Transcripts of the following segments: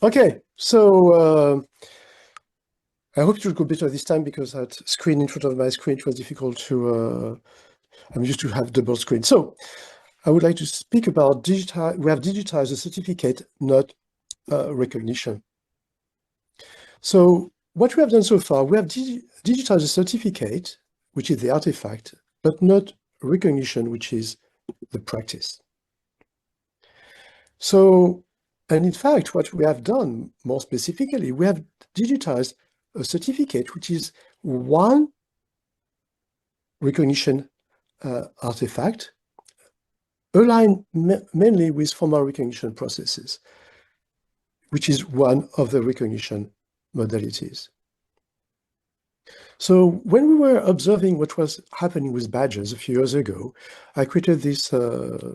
Okay, so I hope it will go better this time because that screen in front of my screen, it was difficult to, I'm used to have double screen. So I would like to speak about we have digitized a certificate, not recognition. So what we have done so far, we have digitized a certificate, which is the artifact, but not recognition, which is the practice. So, and in fact, what we have done more specifically, we have digitized a certificate, which is one recognition artifact aligned mainly with formal recognition processes, which is one of the recognition modalities. So when we were observing what was happening with badges a few years ago, I created this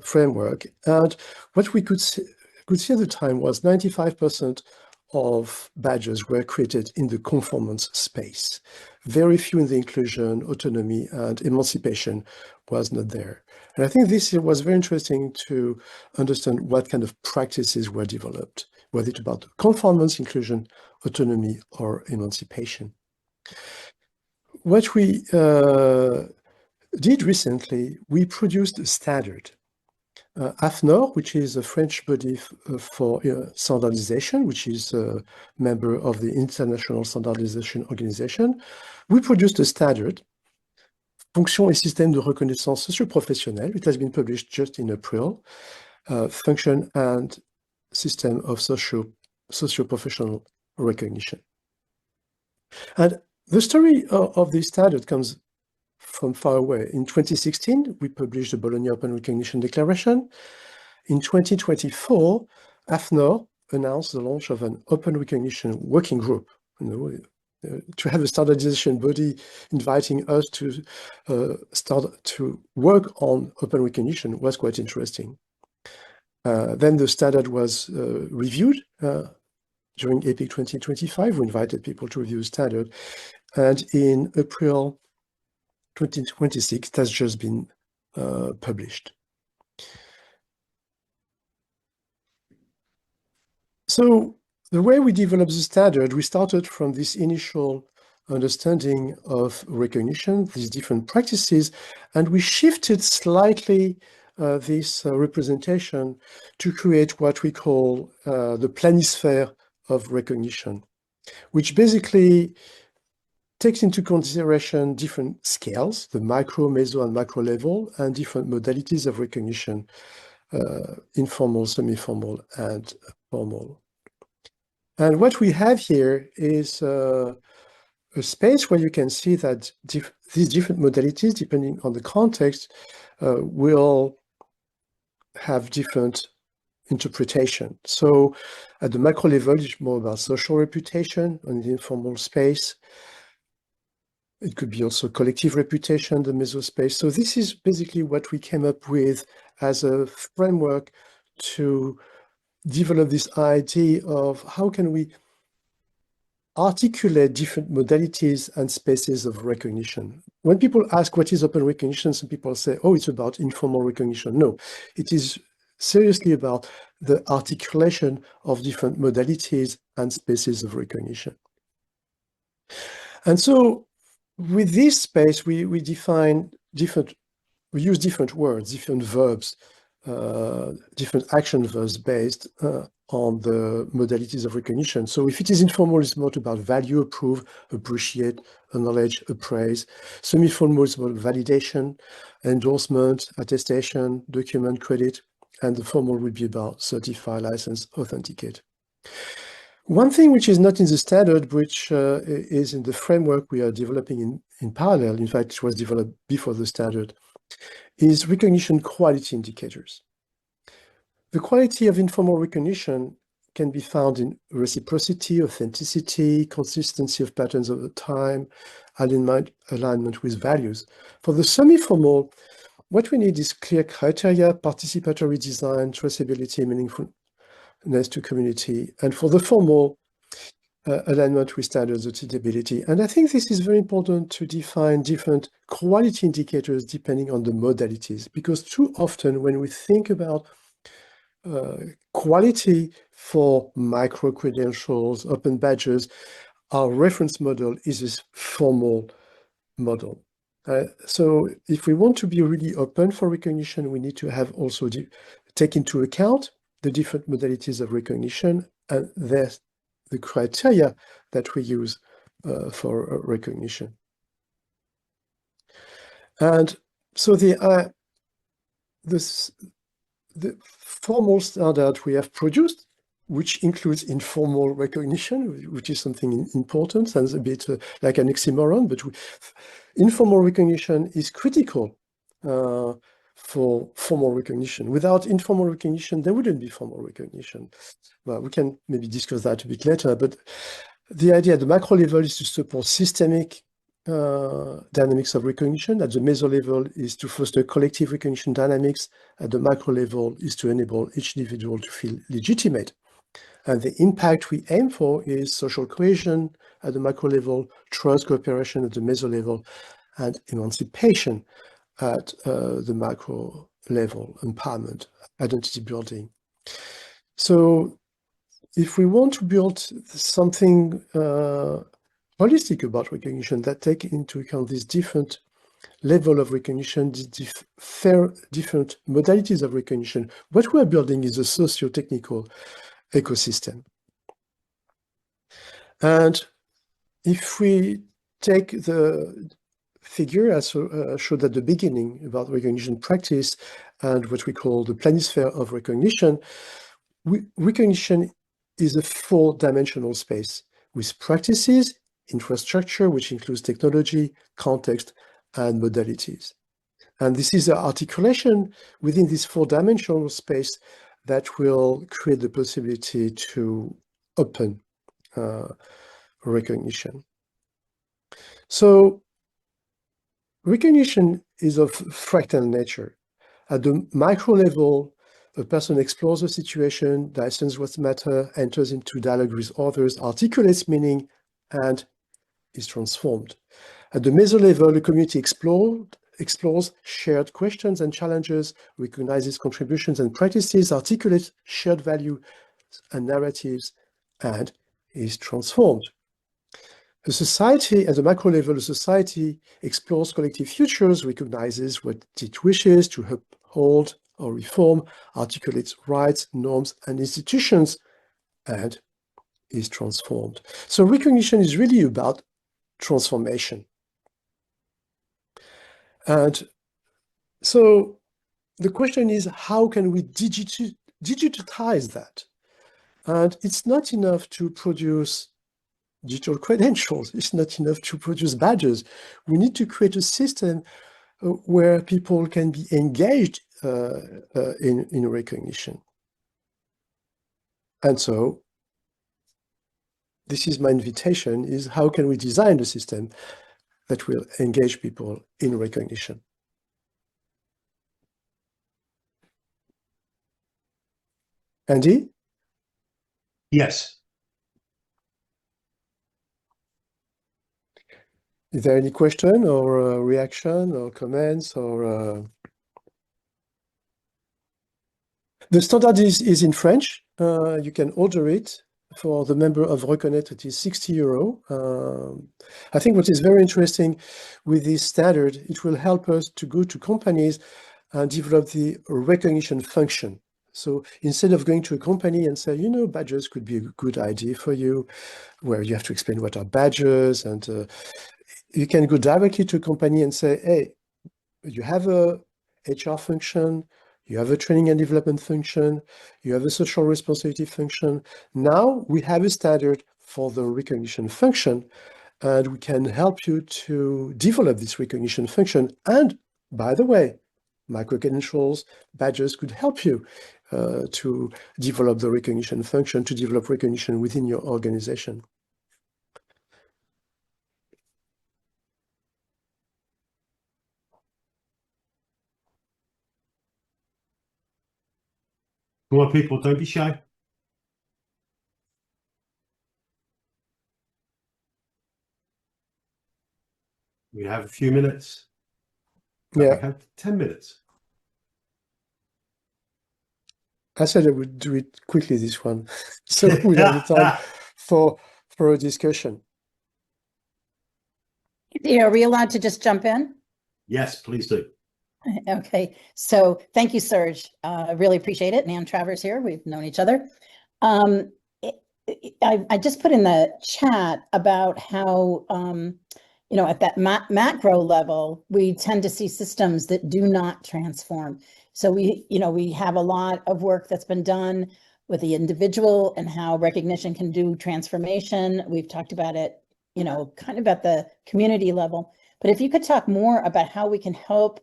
framework, and what we could see at the time was 95% of badges were created in the conformance space. Very few in the inclusion, autonomy, and emancipation was not there. And I think this was very interesting to understand what kind of practices were developed, whether it's about conformance, inclusion, autonomy, or emancipation. What we did recently, we produced a standard. AFNOR, which is a French body for standardization, which is a member of the International Standardization Organization, we produced a standard, Fonction et système de reconnaissance socio-professionnelle. It has been published just in April, function and system of socio-professional recognition. And the story of this standard comes from far away. In 2016, we published the Bologna Open Recognition Declaration. In 2024, AFNOR announced the launch of an open recognition working group. To have a standardization body inviting us to start to work on open recognition was quite interesting. Then the standard was reviewed during EPIC 2025. We invited people to review the standard. And in April 2026, it has just been published. So the way we developed the standard, we started from this initial understanding of recognition, these different practices, and we shifted slightly this representation to create what we call the planisphere of recognition, which basically takes into consideration different scales, the micro, meso, and macro level, and different modalities of recognition, informal, semi-formal, and formal. And what we have here is a space where you can see that these different modalities, depending on the context, will have different interpretation. So at the macro level, it's more about social reputation in the informal space. It could be also collective reputation, the meso space. So this is basically what we came up with as a framework to develop this idea of how can we articulate different modalities and spaces of recognition. When people ask what is open recognition, some people say, oh, it's about informal recognition. No, it is seriously about the articulation of different modalities and spaces of recognition. And so with this space, we define different, we use different words, different verbs, different action verbs based on the modalities of recognition. So if it is informal, it's more about value, approve, appreciate, acknowledge, appraise. Semi-formal is about validation, endorsement, attestation, document, credit, and the formal would be about certify, license, authenticate. One thing which is not in the standard, which is in the framework we are developing in parallel, in fact, it was developed before the standard, is recognition quality indicators. The quality of informal recognition can be found in reciprocity, authenticity, consistency of patterns over time, alignment with values. For the semi-formal, what we need is clear criteria, participatory design, traceability, meaningfulness to community, and for the formal, alignment with standards, auditability. And I think this is very important to define different quality indicators depending on the modalities, because too often when we think about quality for micro-credentials, open badges, our reference model is this formal model. So if we want to be really open for recognition, we need to have also take into account the different modalities of recognition and the criteria that we use for recognition. And so the formal standard we have produced, which includes informal recognition, which is something important and a bit like an oxymoron, but informal recognition is critical for formal recognition. Without informal recognition, there wouldn't be formal recognition. Well, we can maybe discuss that a bit later, but the idea at the macro level is to support systemic dynamics of recognition. At the meso level is to foster collective recognition dynamics. At the macro level is to enable each individual to feel legitimate. And the impact we aim for is social cohesion at the macro level, trust cooperation at the meso level, and emancipation at the macro level, empowerment, identity building. So if we want to build something holistic about recognition that take into account these different level of recognition, different modalities of recognition, what we're building is a socio-technical ecosystem. And if we take the figure as showed at the beginning about recognition practice and what we call the planisphere of recognition, recognition is a four-dimensional space with practices, infrastructure, which includes technology, context, and modalities. And this is the articulation within this four-dimensional space that will create the possibility to open recognition. So recognition is of fractal nature. At the micro level, a person explores a situation, discerns what matters, enters into dialogue with others, articulates meaning, and is transformed. At the meso level, the community explores shared questions and challenges, recognizes contributions and practices, articulates shared values and narratives, and is transformed. The society, at the macro level, the society explores collective futures, recognizes what it wishes to uphold or reform, articulates rights, norms, and institutions, and is transformed. So recognition is really about transformation. And so the question is, how can we digitize that? And it's not enough to produce digital credentials. It's not enough to produce badges. We need to create a system where people can be engaged in recognition. And so this is my invitation, is how can we design a system that will engage people in recognition? Andy? Yes. Is there any question or reaction or comments or... The standard is in French. You can order it. For the member of Reconnaître, it is 60 euro. I think what is very interesting with this standard, it will help us to go to companies and develop the recognition function. So instead of going to a company and say, you know, badges could be a good idea for you, where you have to explain what are badges, and you can go directly to a company and say, hey, you have a HR function, you have a training and development function, you have a social responsibility function. Now we have a standard for the recognition function, and we can help you to develop this recognition function. And by the way, micro-credentials, badges could help you to develop the recognition function, to develop recognition within your organization. Come on, people, don't be shy. We have a few minutes. Yeah. We have 10 minutes. I said I would do it quickly, this one. So we have the time for a discussion. Are we allowed to just jump in? Yes, please do. Okay, so thank you, Serge. I really appreciate it. Nan Travers here. We've known each other. I just put in the chat about how, at that macro level, we tend to see systems that do not transform. So we have a lot of work that's been done with the individual and how recognition can do transformation. We've talked about it, kind of at the community level. But if you could talk more about how we can help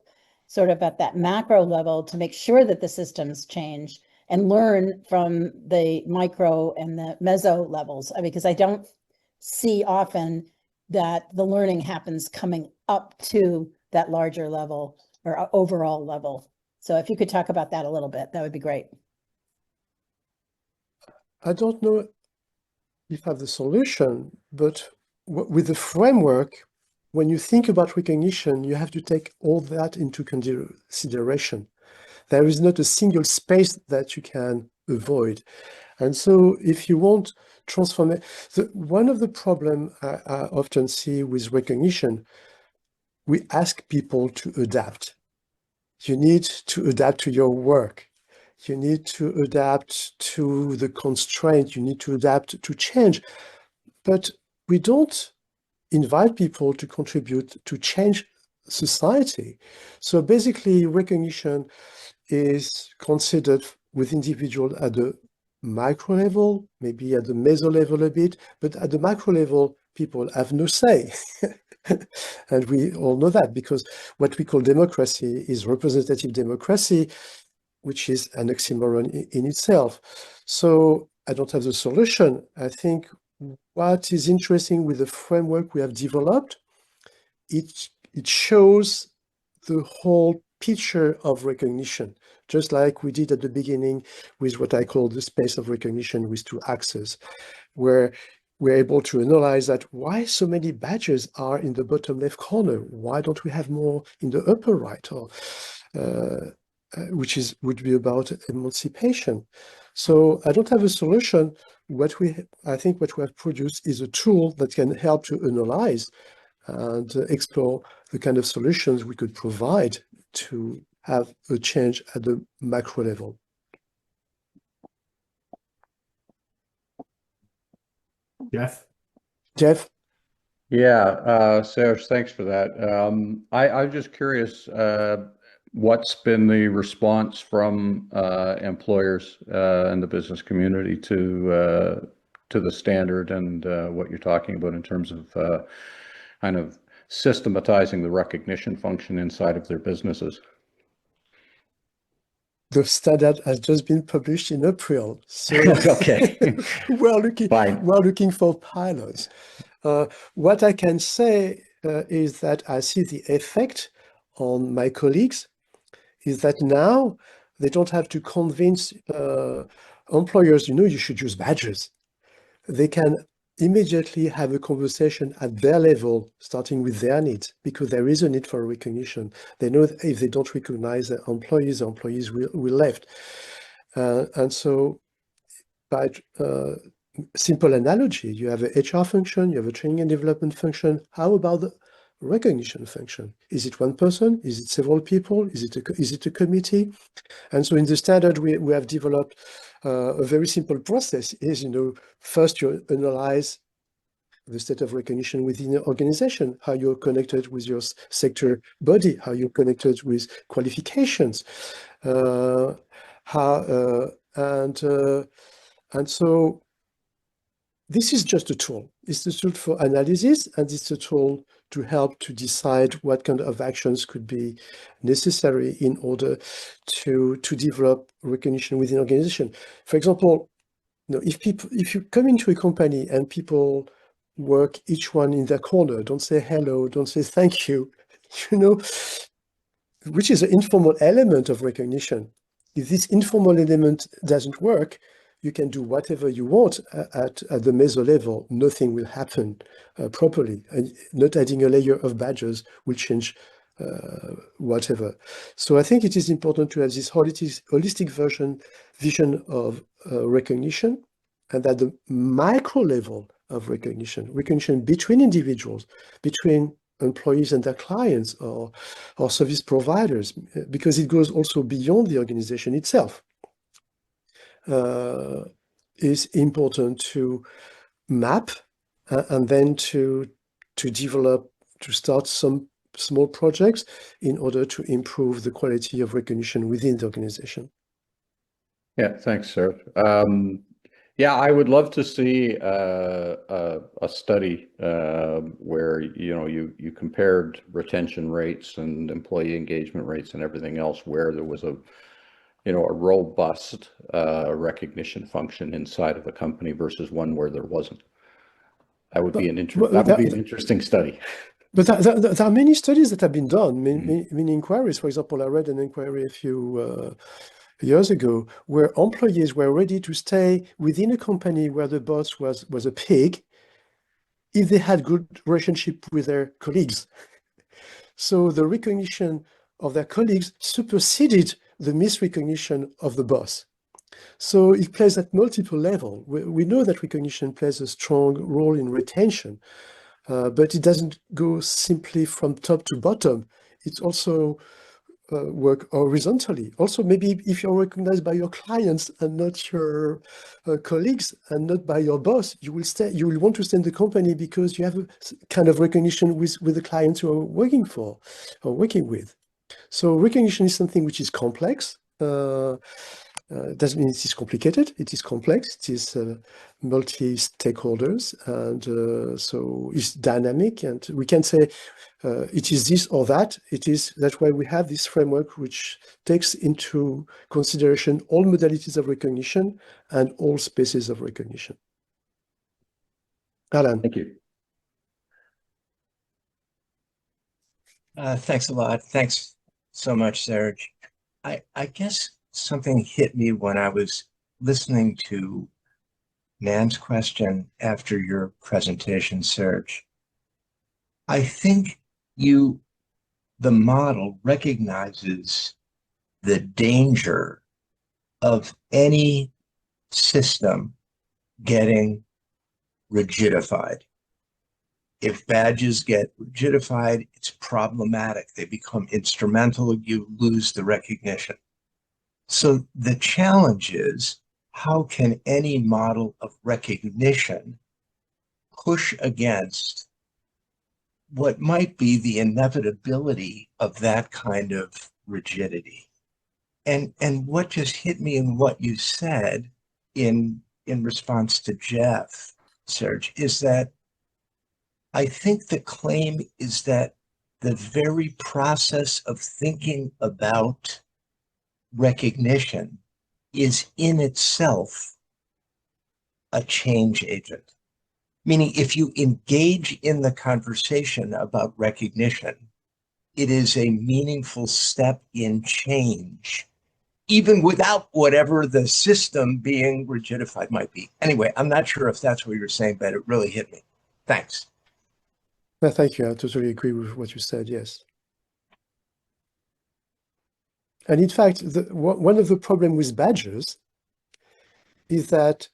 sort of at that macro level to make sure that the systems change and learn from the micro and the meso levels, because I don't see often that the learning happens coming up to that larger level or overall level. So if you could talk about that a little bit, that would be great. I don't know if I have the solution, but with the framework, when you think about recognition, you have to take all that into consideration. There is not a single space that you can avoid. And so if you want transform, one of the problems I often see with recognition, we ask people to adapt. You need to adapt to your work. You need to adapt to the constraint. You need to adapt to change. But we don't invite people to contribute to change society. So basically, recognition is considered with individual at the micro level, maybe at the meso level a bit, but at the macro level, people have no say. And we all know that because what we call democracy is representative democracy, which is an oxymoron in itself. So I don't have the solution. I think what is interesting with the framework we have developed, it shows the whole picture of recognition, just like we did at the beginning with what I call the space of recognition with two axes, where we're able to analyze that why so many badges are in the bottom left corner. Why don't we have more in the upper right, or which would be about emancipation. So I don't have a solution. I think what we have produced is a tool that can help to analyze and explore the kind of solutions we could provide to have a change at the macro level. Jeff? Yeah, Serge, thanks for that. I'm just curious, what's been the response from employers and the business community to the standard and what you're talking about in terms of kind of systematizing the recognition function inside of their businesses? The standard has just been published in April, so okay. we're looking for pilots. What I can say is that I see the effect on my colleagues is that now they don't have to convince employers, you should use badges. They can immediately have a conversation at their level, starting with their needs, because there is a need for recognition. They know that if they don't recognize their employees will left. And so by simple analogy, you have a HR function, you have a training and development function. How about the recognition function? Is it one person? Is it several people? Is it a committee? And so in the standard, we have developed a very simple process is, first you analyze the state of recognition within the organization, how you're connected with your sector body, how you're connected with qualifications, and so this is just a tool. It's a tool for analysis, and it's a tool to help to decide what kind of actions could be necessary in order to develop recognition within organization. For example, if you come into a company and people work each one in their corner, don't say hello, don't say thank you, which is an informal element of recognition. If this informal element doesn't work, you can do whatever you want at the meso level. Nothing will happen properly. And not adding a layer of badges will change whatever. So I think it is important to have this holistic vision of recognition, and at the micro level of recognition between individuals, between employees and their clients or service providers, because it goes also beyond the organization itself. Is important to map and then to develop, to start some small projects in order to improve the quality of recognition within the organization. Yeah, thanks, Serge. Yeah, I would love to see a study where you compared retention rates and employee engagement rates and everything else, where there was a robust recognition function inside of a company versus one where there wasn't. That would be an interesting study. But there are many studies that have been done, many inquiries. For example, I read an inquiry a few years ago where employees were ready to stay within a company where the boss was a pig if they had good relationship with their colleagues. So the recognition of their colleagues superseded the misrecognition of the boss. So it plays at multiple levels. We know that recognition plays a strong role in retention, but it doesn't go simply from top to bottom. It's also work horizontally. Also, maybe if you're recognized by your clients and not your colleagues and not by your boss, you will want to stay in the company because you have a kind of recognition with the clients you are working for or working with. So recognition is something which is complex. Doesn't mean it is complicated. It is complex. It is multi-stakeholders, and so it's dynamic. And we can say it is this or that. That's why we have this framework which takes into consideration all modalities of recognition and all spaces of recognition. Alan. Thank you. Thanks a lot. Thanks so much, Serge. I guess something hit me when I was listening to Nan's question after your presentation, Serge. I think the model recognizes the danger of any system getting rigidified. If badges get rigidified, it's problematic. They become instrumental, you lose the recognition. So the challenge is, how can any model of recognition push against what might be the inevitability of that kind of rigidity? And what just hit me in what you said in response to Jeff, Serge, is that I think the claim is that the very process of thinking about recognition is in itself a change agent. Meaning, if you engage in the conversation about recognition, it is a meaningful step in change, even without whatever the system being rigidified might be. Anyway, I'm not sure if that's what you're saying, but it really hit me. Thanks. No, thank you. I totally agree with what you said, yes. And in fact, one of the problems with badges is that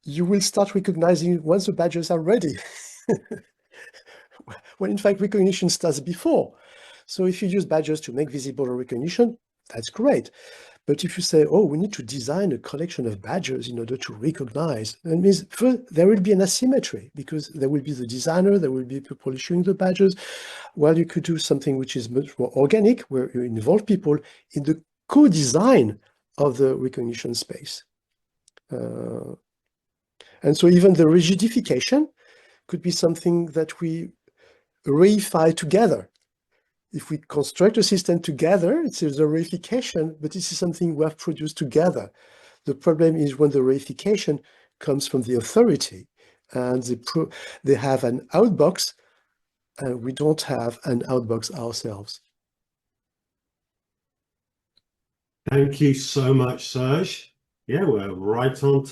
you will start recognizing once the badges are ready. When in fact, recognition starts before. So if you use badges to make visible recognition, that's great. But if you say, oh, we need to design a collection of badges in order to recognize, that means first, there will be an asymmetry because there will be the designer, there will be people issuing the badges, while you could do something which is much more organic, where you involve people in the co-design of the recognition space. And so even the rigidification could be something that we reify together. If we construct a system together, it's a reification, but this is something we have produced together. The problem is when the reification comes from the authority and they have an outbox and we don't have an outbox ourselves. Thank you so much, Serge. Yeah, we're right on time.